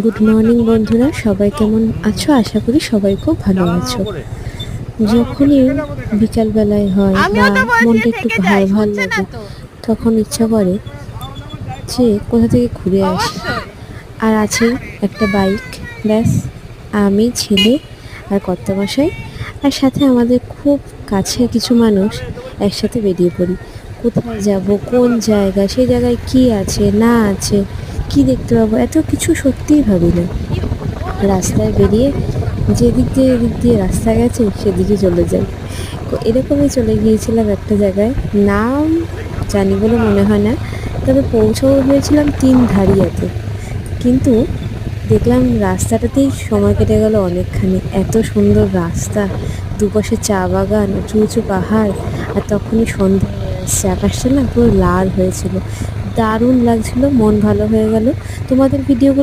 Good morning বন্ধুরা, সবাই কেমন আছো? আশা করি সবাই খুব ভালো আছো। যখনই বিকালবেলায় হয় বা মনটা একটু ভার ভার লাগে, তখন ইচ্ছা করে যে কোথা থেকে ঘুরে আসি। আর আছে একটা বাইক, ব্যাস আমি, ছেলে আর কর্তামশাই, আর সাথে আমাদের খুব কাছের কিছু মানুষ একসাথে বেরিয়ে পড়ি। কোথায় যাব, কোন জায়গা, সেই জায়গায় কি আছে না আছে, কি দেখতে পাবো, এত কিছু সত্যিই ভাবি না। রাস্তায় বেরিয়ে যেদিক দিয়ে রাস্তা গেছে সেদিকে চলে যাই। এরকমই চলে গিয়েছিলাম একটা জায়গায়, নাম জানি বলে মনে হয় না, তবে পৌঁছাও হয়েছিলাম তিনধারিয়াতে। কিন্তু দেখলাম রাস্তাটাতেই সময় কেটে গেল অনেকখানি। এত সুন্দর রাস্তা, দুপাশে চা বাগান, উঁচু উঁচু পাহাড়, আর তখনই সন্ধ্যা হয়ে আসছে, আকাশটা না পুরো লাল হয়েছিল, দারুণ লাগছিল, মন ভালো হয়ে গেল। তোমাদের ভিডিওগুলো